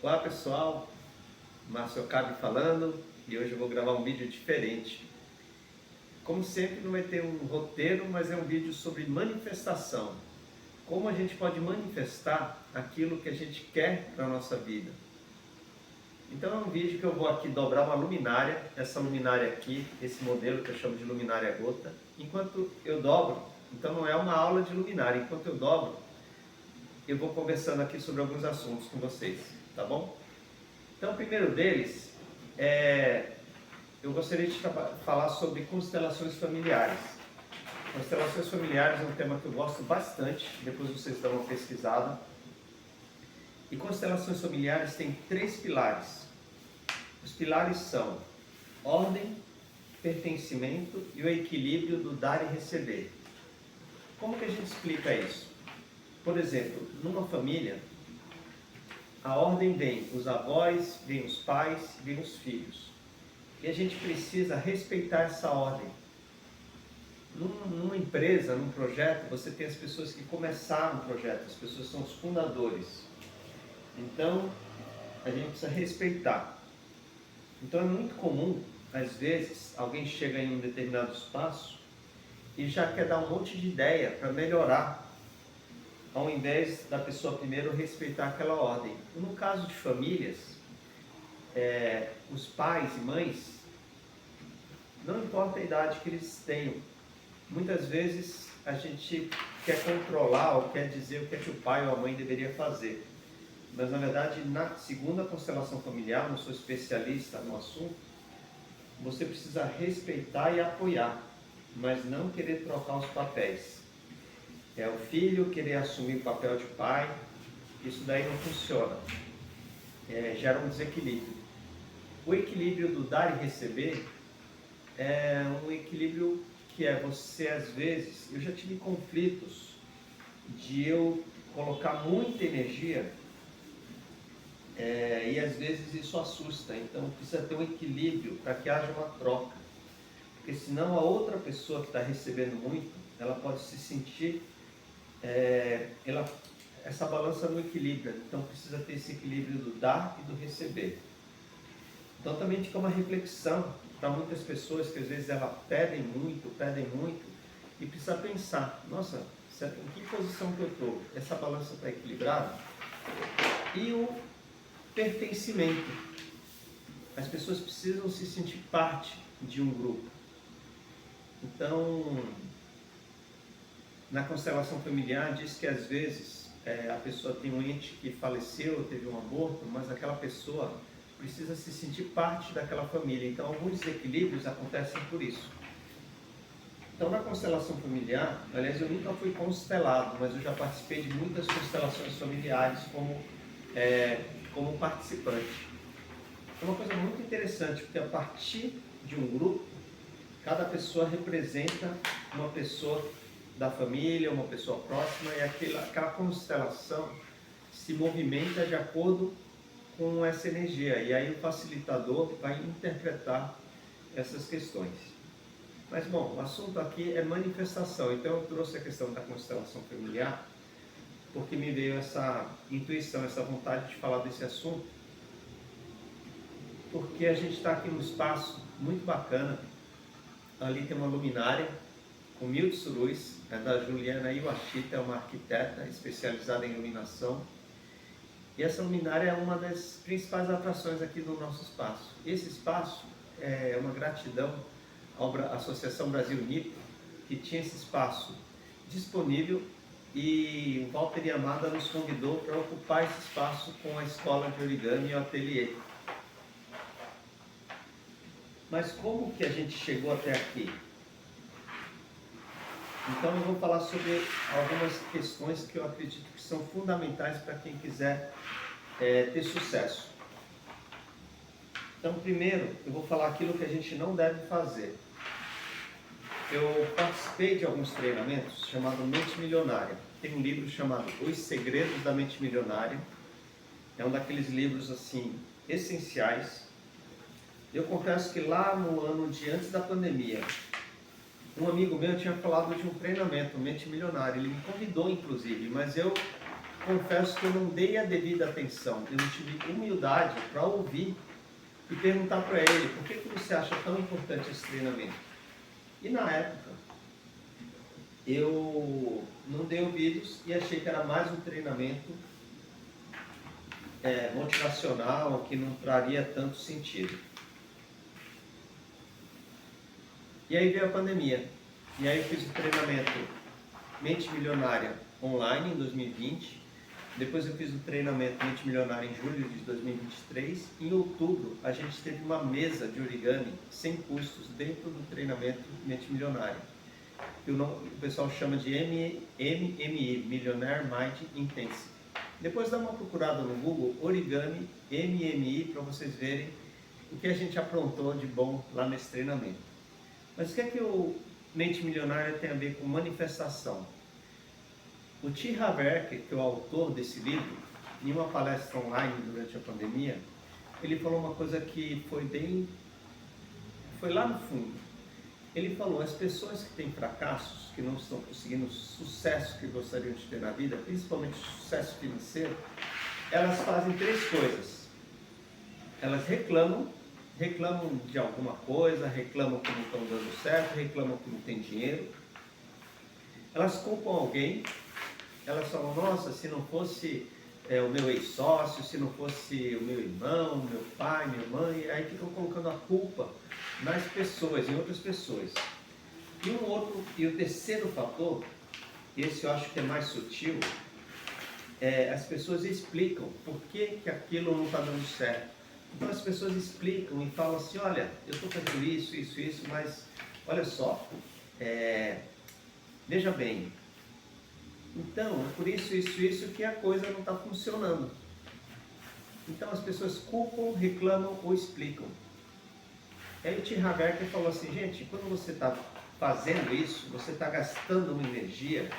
Olá pessoal, Márcio Cabe falando e hoje eu vou gravar um vídeo diferente. Como sempre não vai ter um roteiro, mas é um vídeo sobre manifestação. Como a gente pode manifestar aquilo que a gente quer para a nossa vida. Então é um vídeo que eu vou aqui dobrar uma luminária, essa luminária aqui, esse modelo que eu chamo de luminária gota. Enquanto eu dobro, então não é uma aula de luminária, enquanto eu dobro, eu vou conversando aqui sobre alguns assuntos com vocês, tá bom? Então, o primeiro deles, eu gostaria de falar sobre constelações familiares. Constelações familiares é um tema que eu gosto bastante, depois vocês dão uma pesquisada. E constelações familiares têm 3 pilares. Os pilares são ordem, pertencimento e o equilíbrio do dar e receber. Como que a gente explica isso? Por exemplo, numa família, a ordem vem os avós, vem os pais, vem os filhos. E a gente precisa respeitar essa ordem. Numa empresa, num projeto, você tem as pessoas que começaram o projeto, as pessoas são os fundadores. Então, a gente precisa respeitar. Então é muito comum, às vezes, alguém chega em um determinado espaço e já quer dar um monte de ideia para melhorar, ao invés da pessoa primeiro respeitar aquela ordem. No caso de famílias, os pais e mães, não importa a idade que eles tenham, muitas vezes a gente quer controlar ou quer dizer o que é que o pai ou a mãe deveria fazer. Mas na verdade, segundo a constelação familiar, não sou especialista no assunto, você precisa respeitar e apoiar, mas não querer trocar os papéis. É o filho querer assumir o papel de pai, isso daí não funciona, gera um desequilíbrio. O equilíbrio do dar e receber é um equilíbrio que você às vezes, eu já tive conflitos de eu colocar muita energia e às vezes isso assusta, então precisa ter um equilíbrio para que haja uma troca, porque senão a outra pessoa que está recebendo muito, ela pode se sentir essa balança no equilíbrio, então precisa ter esse equilíbrio do dar e do receber. Então também fica uma reflexão para muitas pessoas que às vezes elas pedem muito e precisa pensar, nossa, em que posição que eu estou? Essa balança está equilibrada? E o pertencimento. As pessoas precisam se sentir parte de um grupo. Então, na constelação familiar diz que às vezes a pessoa tem um ente que faleceu, teve um aborto, mas aquela pessoa precisa se sentir parte daquela família. Então alguns desequilíbrios acontecem por isso. Então na constelação familiar, aliás eu nunca fui constelado, mas eu já participei de muitas constelações familiares como participante. É uma coisa muito interessante, porque a partir de um grupo, cada pessoa representa uma pessoa da família, uma pessoa próxima, e aquela constelação se movimenta de acordo com essa energia, e aí o facilitador vai interpretar essas questões. Mas bom, o assunto aqui é manifestação, então eu trouxe a questão da constelação familiar, porque me veio essa intuição, essa vontade de falar desse assunto, porque a gente está aqui num espaço muito bacana. Ali tem uma luminária com 1000 tsurus, é da Juliana Iwashita, é uma arquiteta especializada em iluminação. E essa luminária é uma das principais atrações aqui do nosso espaço. Esse espaço é uma gratidão à Associação Brasil Nipo, que tinha esse espaço disponível, e o Walter Yamada nos convidou para ocupar esse espaço com a escola de origami e o ateliê. Mas como que a gente chegou até aqui? Então eu vou falar sobre algumas questões que eu acredito que são fundamentais para quem quiser ter sucesso. Então primeiro eu vou falar aquilo que a gente não deve fazer. Eu participei de alguns treinamentos chamado Mente Milionária. Tem um livro chamado Os Segredos da Mente Milionária. É um daqueles livros assim essenciais. Eu confesso que lá no ano de antes da pandemia, um amigo meu tinha falado de um treinamento, Mente Milionária. Ele me convidou inclusive, mas eu confesso que eu não dei a devida atenção, eu não tive humildade para ouvir e perguntar para ele, por que você acha tão importante esse treinamento? E na época, eu não dei ouvidos e achei que era mais um treinamento motivacional, que não traria tanto sentido. E aí veio a pandemia, e aí eu fiz o treinamento Mente Milionária online em 2020, depois eu fiz o treinamento Mente Milionária em julho de 2023, em outubro a gente teve uma mesa de origami sem custos dentro do treinamento Mente Milionária, que o pessoal chama de MMI, Millionaire Mind Intensive. Depois dá uma procurada no Google, Origami MMI, para vocês verem o que a gente aprontou de bom lá nesse treinamento. Mas o que é que o Mente Milionária tem a ver com manifestação? O T. Harv Eker, que é o autor desse livro, em uma palestra online durante a pandemia, ele falou uma coisa que foi lá no fundo. Ele falou, as pessoas que têm fracassos, que não estão conseguindo o sucesso que gostariam de ter na vida, principalmente sucesso financeiro, elas fazem três coisas. Elas reclamam de alguma coisa, reclamam que não estão dando certo, reclamam que não tem dinheiro. Elas culpam alguém, elas falam, nossa, se não fosse o meu ex-sócio, se não fosse o meu irmão, meu pai, minha mãe, aí ficam colocando a culpa nas pessoas, em outras pessoas. E o terceiro fator, esse eu acho que é mais sutil, as pessoas explicam por que aquilo não está dando certo. Então as pessoas explicam e falam assim, olha, eu estou fazendo isso, mas olha só, veja bem, então é por isso que a coisa não está funcionando. Então as pessoas culpam, reclamam ou explicam. Aí o T. Harv Eker falou assim, gente, quando você está fazendo isso, você está gastando uma energia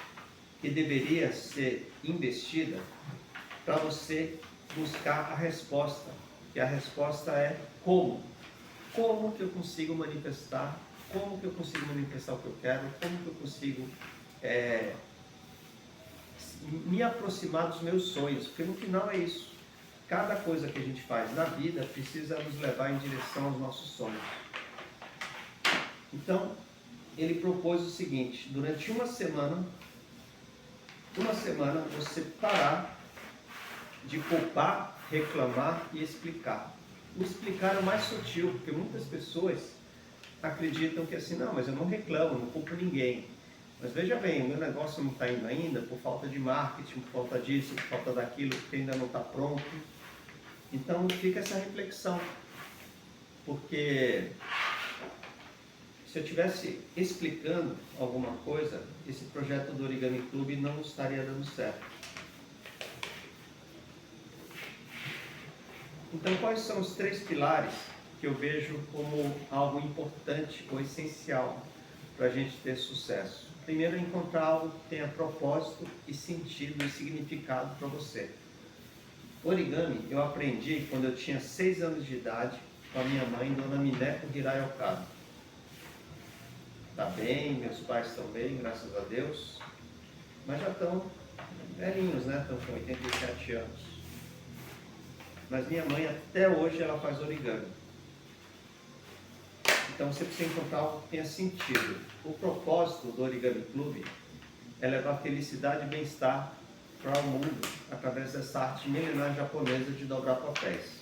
que deveria ser investida para você buscar a resposta. E a resposta é como? Como que eu consigo manifestar? Como que eu consigo manifestar o que eu quero? Como que eu consigo me aproximar dos meus sonhos? Porque no final é isso. Cada coisa que a gente faz na vida precisa nos levar em direção aos nossos sonhos. Então, ele propôs o seguinte, durante uma semana você parar de culpar, reclamar e explicar. O explicar é o mais sutil, porque muitas pessoas acreditam que assim, não, mas eu não reclamo, não culpo ninguém. Mas veja bem, o meu negócio não está indo ainda por falta de marketing, por falta disso, por falta daquilo, que ainda não está pronto. Então fica essa reflexão, porque se eu estivesse explicando alguma coisa, esse projeto do Origami Club não estaria dando certo. Então quais são os três pilares que eu vejo como algo importante ou essencial para a gente ter sucesso? Primeiro é encontrar algo que tenha propósito e sentido e significado para você. Origami eu aprendi quando eu tinha 6 anos de idade com a minha mãe, Dona Mineko Hirai Okada. Está bem, meus pais estão bem, graças a Deus, mas já estão velhinhos, né? Estão com 87 anos. Mas minha mãe até hoje ela faz origami. Então você precisa encontrar algo que tenha sentido. O propósito do Origami Club é levar felicidade e bem-estar para o mundo através dessa arte milenar japonesa de dobrar papéis.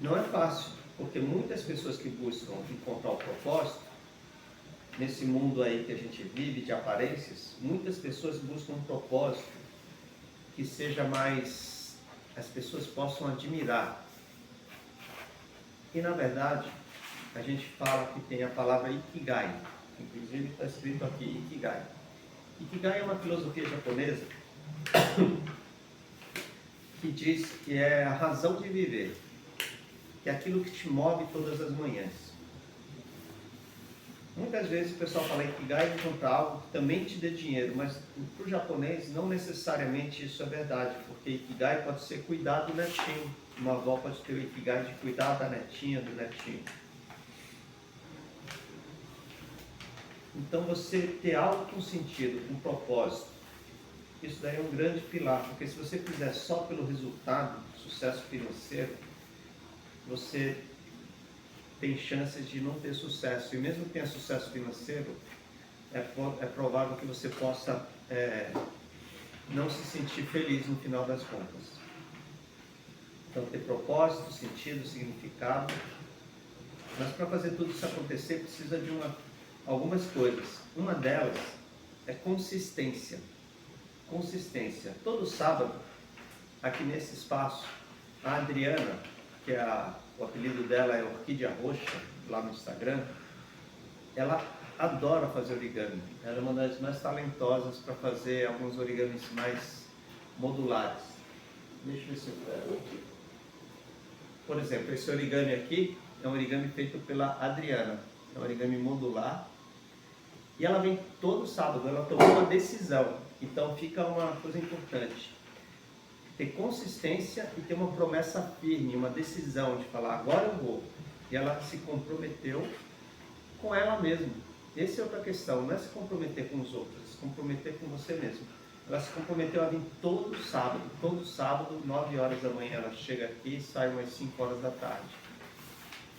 Não é fácil, porque muitas pessoas que buscam encontrar o propósito, nesse mundo aí que a gente vive de aparências, muitas pessoas buscam um propósito que seja mais, as pessoas possam admirar. E na verdade, a gente fala que tem a palavra Ikigai, inclusive está escrito aqui Ikigai. Ikigai é uma filosofia japonesa que diz que é a razão de viver, que é aquilo que te move todas as manhãs. Muitas vezes o pessoal fala Ikigai é encontrar algo que também te dê dinheiro, mas para o japonês não necessariamente isso é verdade, porque Ikigai pode ser cuidar do netinho. Uma avó pode ter o Ikigai de cuidar da netinha, do netinho. Então você ter algo com sentido, com propósito, isso daí é um grande pilar, porque se você fizer só pelo resultado, sucesso financeiro, você tem chances de não ter sucesso. E mesmo que tenha sucesso financeiro, é provável que você possa não se sentir feliz no final das contas. Então, ter propósito, sentido, significado. Mas para fazer tudo isso acontecer, precisa de algumas coisas. Uma delas é consistência. Consistência. Todo sábado, aqui nesse espaço, a Adriana, que o apelido dela é Orquídea Roxa, lá no Instagram, ela adora fazer origami. Ela é uma das mais talentosas para fazer alguns origamis mais modulares. Deixa eu ver se eu pego aqui. Por exemplo, esse origami aqui é um origami feito pela Adriana. É um origami modular. E ela vem todo sábado, ela tomou uma decisão. Então fica uma coisa importante. Ter consistência e ter uma promessa firme, uma decisão de falar, agora eu vou. E ela se comprometeu com ela mesma. Essa é outra questão, não é se comprometer com os outros, é se comprometer com você mesmo. Ela se comprometeu a vir todo sábado, 9 horas da manhã ela chega aqui e sai umas 5 horas da tarde.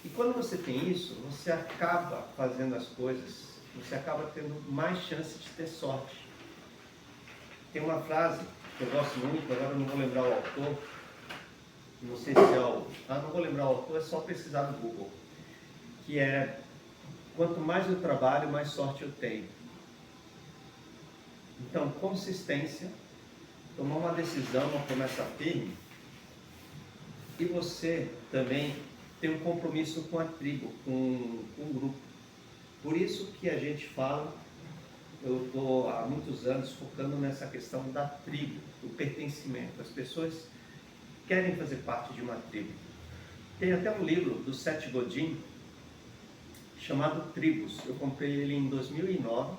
E quando você tem isso, você acaba fazendo as coisas, você acaba tendo mais chance de ter sorte. Tem uma frase que eu gosto muito, agora eu não vou lembrar o autor, não sei se é não vou lembrar o autor, é só precisar no Google, que é: quanto mais eu trabalho, mais sorte eu tenho. Então, consistência, tomar uma decisão, uma promessa firme, e você também tem um compromisso com a tribo, com o grupo. Por isso que a gente fala, eu estou há muitos anos focando nessa questão da tribo, do pertencimento. As pessoas querem fazer parte de uma tribo. Tem até um livro do Seth Godin, chamado Tribos. Eu comprei ele em 2009,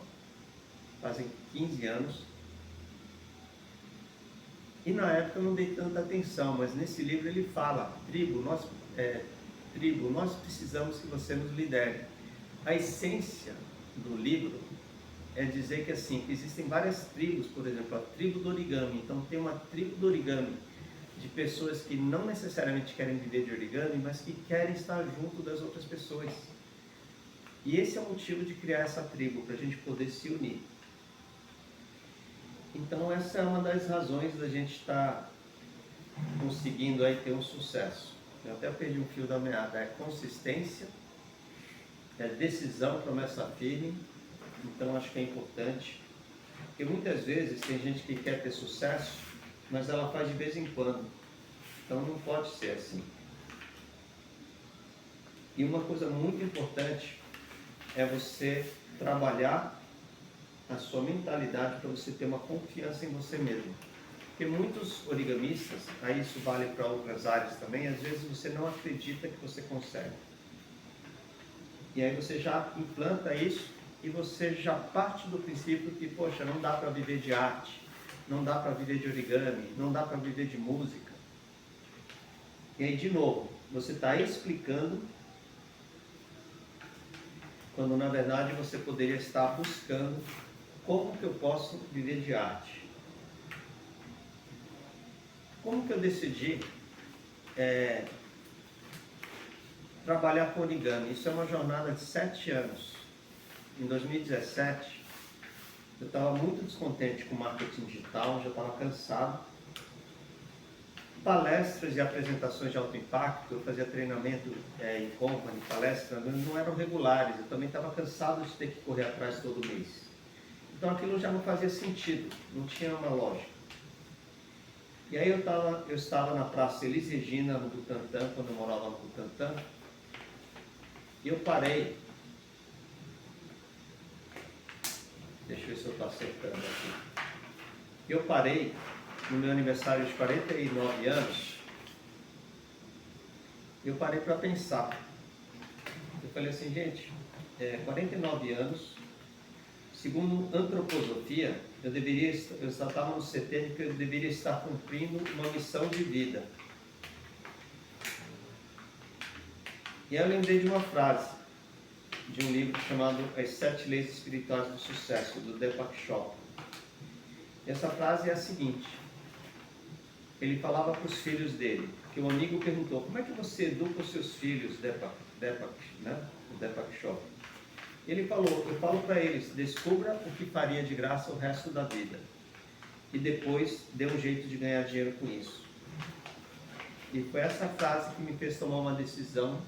fazem 15 anos. E na época eu não dei tanta atenção, mas nesse livro ele fala, tribo, nós precisamos que você nos lidere. A essência do livro é dizer que assim, existem várias tribos, por exemplo, a tribo do origami. Então tem uma tribo do origami de pessoas que não necessariamente querem viver de origami, mas que querem estar junto das outras pessoas. E esse é o motivo de criar essa tribo, para a gente poder se unir. Então essa é uma das razões da gente estar conseguindo aí ter um sucesso. Eu até perdi um fio da meada. É consistência, é decisão, promessa firme. Então acho que é importante. Porque muitas vezes tem gente que quer ter sucesso, mas ela faz de vez em quando. Então não pode ser assim. E uma coisa muito importante é você trabalhar a sua mentalidade para você ter uma confiança em você mesmo. Porque muitos origamistas, aí isso vale para outras áreas também, às vezes você não acredita que você consegue. E aí você já implanta isso e você já parte do princípio que, poxa, não dá para viver de arte, não dá para viver de origami, não dá para viver de música. E aí, de novo, você está explicando quando na verdade você poderia estar buscando como que eu posso viver de arte. Como que eu decidi trabalhar com origami? Isso é uma jornada de 7 anos. Em 2017, eu estava muito descontente com marketing digital, já estava cansado. Palestras e apresentações de alto impacto, eu fazia treinamento em company, palestras, não eram regulares, eu também estava cansado de ter que correr atrás todo mês. Então aquilo já não fazia sentido, não tinha uma lógica. E aí eu estava na Praça Elis Regina, no Butantã, quando eu morava no Butantã, e eu parei. Deixa eu ver se eu estou acertando aqui. Eu parei no meu aniversário de 49 anos, eu parei para pensar. Eu falei assim, gente, 49 anos, segundo antroposofia, eu estava no CT de que eu deveria estar cumprindo uma missão de vida. E aí eu lembrei de uma frase, de um livro chamado As 7 Leis Espirituais do Sucesso, do Deepak Chopra. Essa frase é a seguinte: ele falava para os filhos dele, que um amigo perguntou: como é que você educa os seus filhos, né? O Deepak Chopra? Ele falou: eu falo para eles, descubra o que faria de graça o resto da vida e depois dê um jeito de ganhar dinheiro com isso. E foi essa frase que me fez tomar uma decisão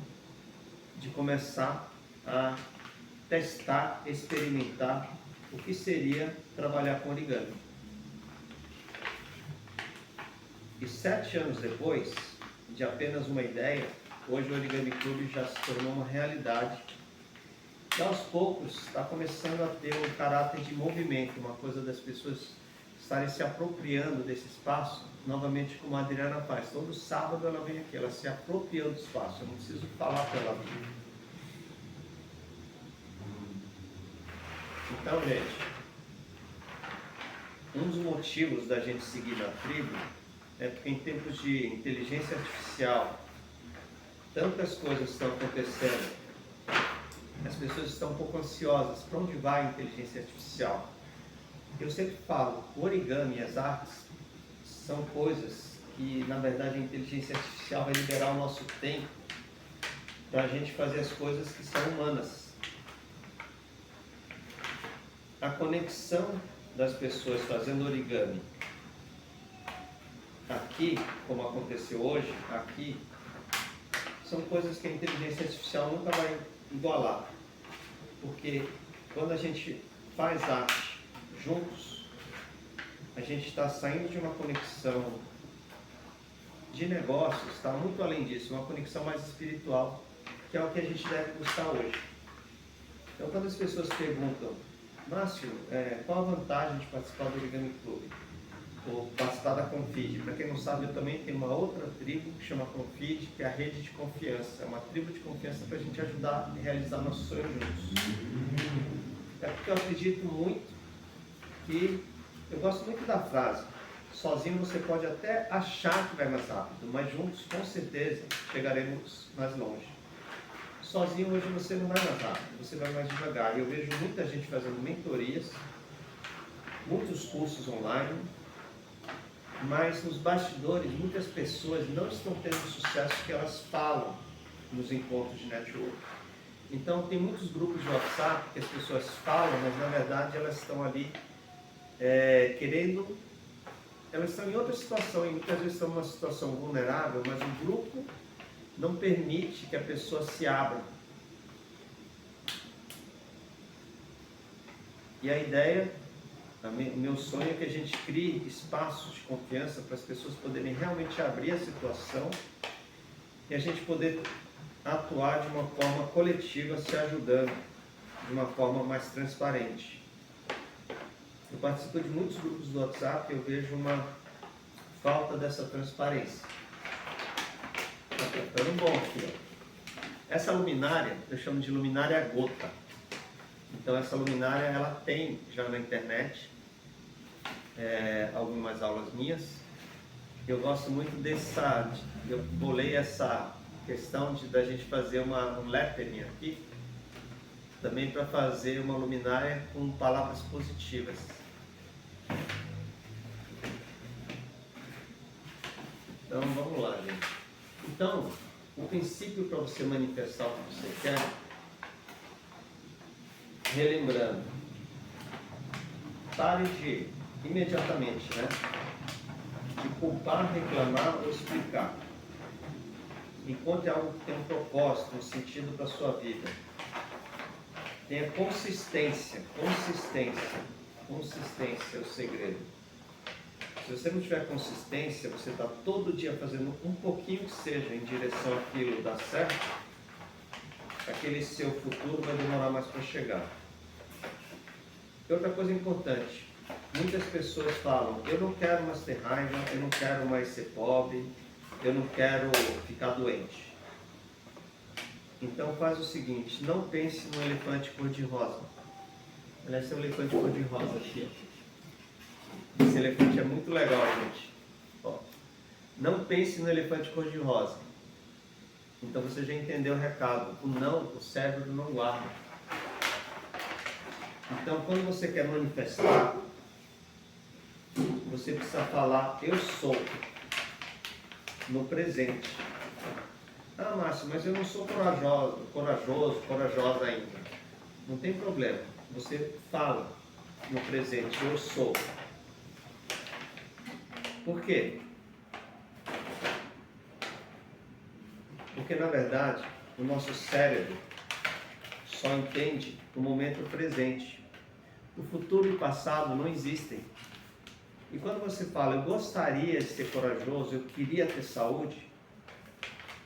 de começar a testar, experimentar o que seria trabalhar com origami. E 7 anos depois, de apenas uma ideia, hoje o Origami Club já se tornou uma realidade. E aos poucos está começando a ter um caráter de movimento, uma coisa das pessoas estarem se apropriando desse espaço, novamente como a Adriana faz. Todo sábado ela vem aqui, ela se apropria do espaço, eu não preciso falar para ela vir. Então, gente, um dos motivos da gente seguir na tribo é porque em tempos de inteligência artificial, tantas coisas estão acontecendo, as pessoas estão um pouco ansiosas. Para onde vai a inteligência artificial? Eu sempre falo, o origami e as artes são coisas que, na verdade, a inteligência artificial vai liberar o nosso tempo para a gente fazer as coisas que são humanas. A conexão das pessoas fazendo origami aqui, como aconteceu hoje, aqui, são coisas que a inteligência artificial nunca vai igualar. Porque quando a gente faz arte juntos, a gente está saindo de uma conexão de negócios, está muito além disso, uma conexão mais espiritual, que é o que a gente deve buscar hoje. Então, quando as pessoas perguntam: Márcio, qual a vantagem de participar do Origami Club? Ou participar da Confid? Para quem não sabe, eu também tenho uma outra tribo que chama Confid, que é a rede de confiança. É uma tribo de confiança para a gente ajudar a realizar nossos sonhos juntos. É porque eu acredito muito que, eu gosto muito da frase, sozinho você pode até achar que vai mais rápido, mas juntos com certeza chegaremos mais longe. Sozinho hoje você não vai mais rápido, você vai mais devagar. E eu vejo muita gente fazendo mentorias, muitos cursos online, mas nos bastidores muitas pessoas não estão tendo o sucesso que elas falam nos encontros de network. Então tem muitos grupos de WhatsApp que as pessoas falam, mas na verdade elas estão ali querendo, elas estão em outra situação, e muitas vezes estão em uma situação vulnerável, mas o grupo não permite que a pessoa se abra. E a ideia, o meu sonho é que a gente crie espaços de confiança para as pessoas poderem realmente abrir a situação e a gente poder atuar de uma forma coletiva, se ajudando de uma forma mais transparente. Eu participo de muitos grupos do WhatsApp e eu vejo uma falta dessa transparência. Está ficando bom aqui, ó. Essa luminária, eu chamo de luminária gota. Então essa luminária, ela tem já na internet algumas aulas minhas. Eu gosto muito eu bolei essa questão da gente fazer um lettering aqui, também para fazer uma luminária com palavras positivas. Então vamos lá, gente. Então, o princípio para você manifestar o que você quer, relembrando, pare de, imediatamente, de culpar, reclamar ou explicar. Encontre algo que tem um propósito, um sentido para a sua vida. Tenha consistência, consistência é o segredo. Se você não tiver consistência, você está todo dia fazendo um pouquinho que seja em direção àquilo dar certo, aquele seu futuro vai demorar mais para chegar. E outra coisa importante, muitas pessoas falam: eu não quero mais ter raiva, eu não quero mais ser pobre, eu não quero ficar doente. Então faz o seguinte, não pense no elefante cor-de-rosa. Olha esse elefante cor-de-rosa aqui. Esse elefante é muito legal, gente. Ó, não pense no elefante cor-de-rosa. Então você já entendeu o recado. O cérebro não guarda. Então quando você quer manifestar, você precisa falar eu sou no presente. Ah, Márcio, mas eu não sou corajosa ainda. Não tem problema. Você fala no presente eu sou. Por quê? Porque, na verdade, o nosso cérebro só entende o momento presente. O futuro e o passado não existem. E quando você fala, eu gostaria de ser corajoso, eu queria ter saúde,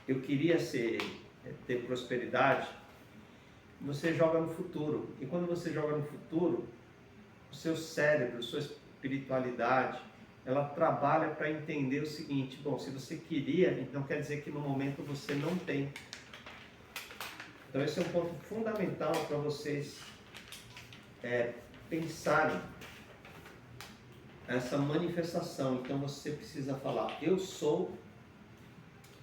eu queria ter prosperidade, você joga no futuro. E quando você joga no futuro, o seu cérebro, sua espiritualidade, ela trabalha para entender o seguinte: bom, se você queria, então quer dizer que no momento você não tem. Então esse é um ponto fundamental para vocês pensarem essa manifestação. Então você precisa falar, eu sou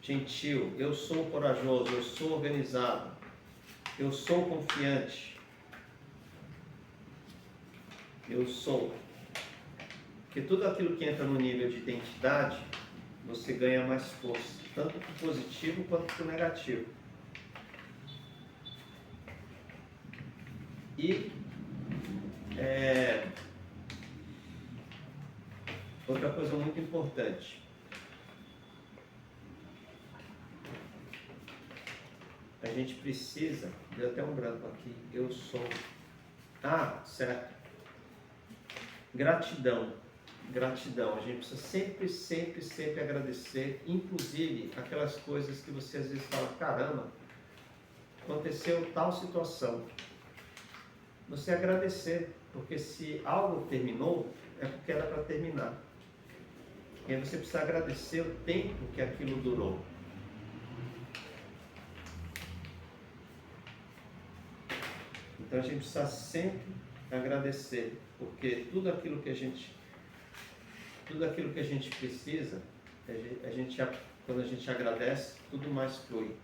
gentil, eu sou corajoso, eu sou organizado, eu sou confiante, eu sou. Porque tudo aquilo que entra no nível de identidade, você ganha mais força, tanto para o positivo quanto para o negativo. E outra coisa muito importante, a gente precisa, deu até um branco aqui, eu sou, certo, gratidão, a gente precisa sempre agradecer, inclusive aquelas coisas que você às vezes fala, caramba, aconteceu tal situação, você agradecer, porque se algo terminou, é porque era para terminar. E aí você precisa agradecer o tempo que aquilo durou. Então a gente precisa sempre agradecer, porque tudo aquilo que a gente precisa, quando a gente agradece, tudo mais flui.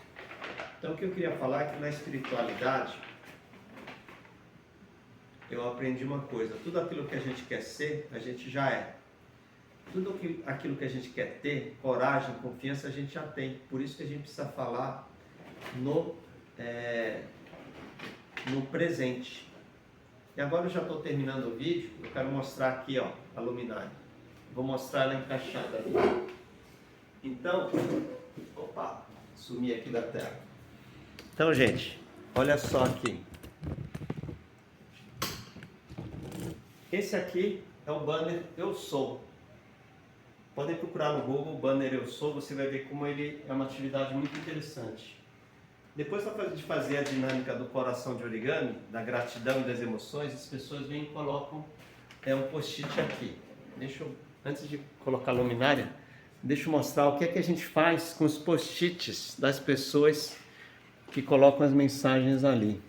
Então o que eu queria falar é que na espiritualidade, eu aprendi uma coisa, tudo aquilo que a gente quer ser, a gente já é. Tudo aquilo que a gente quer ter, coragem, confiança, a gente já tem. Por isso que a gente precisa falar no presente. E agora eu já estou terminando o vídeo, eu quero mostrar aqui, ó, a luminária. Vou mostrar ela encaixada ali. Então, sumi aqui da tela. Então, gente, olha só aqui. Esse aqui é o banner Eu Sou. Podem procurar no Google o banner Eu Sou, você vai ver como ele é uma atividade muito interessante. Depois de fazer a dinâmica do coração de origami, da gratidão e das emoções, as pessoas vêm e colocam um post-it aqui. Antes de colocar a luminária, deixa eu mostrar o que é que a gente faz com os post-its das pessoas que colocam as mensagens ali.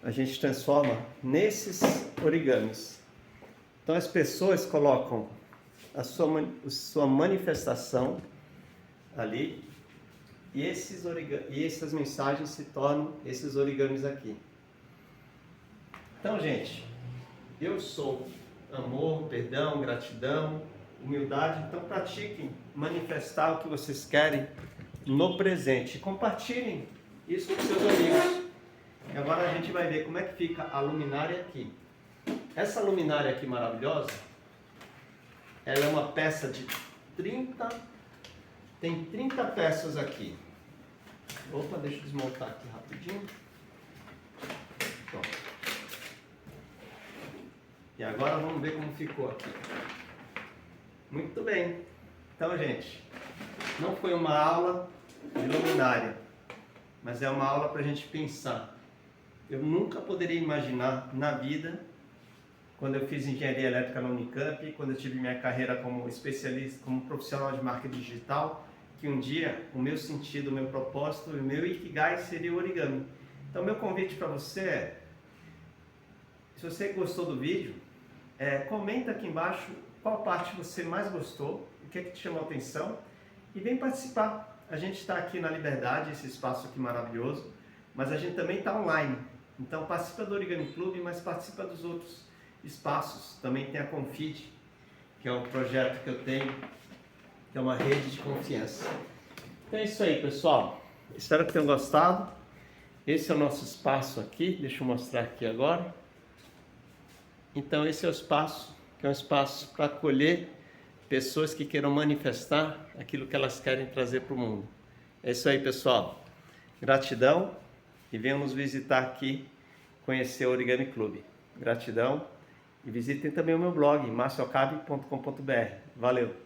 A gente transforma nesses origamis. Então as pessoas colocam a sua manifestação ali e essas mensagens se tornam esses origamis aqui. Então, gente, eu sou amor, perdão, gratidão, humildade. Então pratiquem manifestar o que vocês querem no presente. Compartilhem isso com seus amigos. E agora a gente vai ver como é que fica a luminária aqui. Essa luminária aqui maravilhosa, ela é uma peça de 30, tem 30 peças aqui. Opa, deixa eu desmontar aqui rapidinho. Pronto. E agora vamos ver como ficou aqui. Muito bem. Então, gente, não foi uma aula de luminária, mas é uma aula para a gente pensar. Eu nunca poderia imaginar na vida, quando eu fiz engenharia elétrica na Unicamp, quando eu tive minha carreira como especialista, como profissional de marketing digital, que um dia o meu sentido, o meu propósito, o meu ikigai seria o origami. Então, meu convite para você é, se você gostou do vídeo, comenta aqui embaixo qual parte você mais gostou, o que é que te chamou a atenção, e vem participar. A gente está aqui na Liberdade, esse espaço aqui maravilhoso, mas a gente também está online. Então participa do Origami Clube, mas participa dos outros espaços. Também tem a Confide. que é um projeto que eu tenho, que é uma rede de confiança. Então é isso aí, pessoal. Espero que tenham gostado. Esse é o nosso espaço aqui, deixa eu mostrar aqui agora. Então esse é o espaço, que é um espaço para acolher pessoas que queiram manifestar aquilo que elas querem trazer para o mundo. É isso aí, pessoal. Gratidão e venham nos visitar aqui, conhecer o Origami Clube. Gratidão e visitem também o meu blog, marciocabe.com.br. Valeu!